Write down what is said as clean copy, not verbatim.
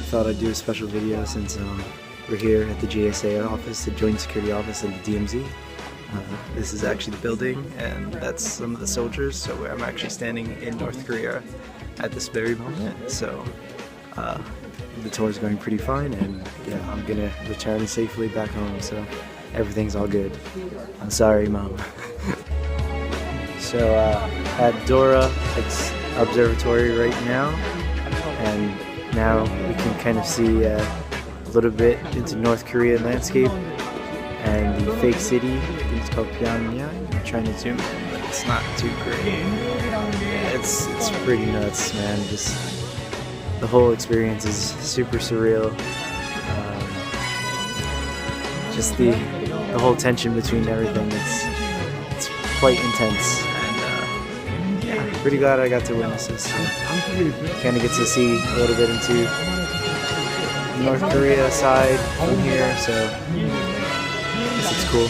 thought I'd do a special video since we're here at the JSA office, the Joint Security Office of the DMZ. This is actually the building, and that's some of the soldiers, so I'm actually standing in North Korea at this very moment. So the tour is going pretty fine, and yeah, I'm gonna return safely back home, so everything's all good. I'm sorry, Mom. So at Dora, it's Observatory right now, and now we can kind of see a little bit into North Korea landscape and the fake city. I think it's called Pyongyang. I'm trying to zoom in, but it's not too great. Yeah, it's pretty nuts, man. Just the whole experience is super surreal. Just the whole tension between everything. It's quite intense. Pretty glad I got to witness this. Kind of get to see a little bit into the North Korea side from here, so I guess it's cool.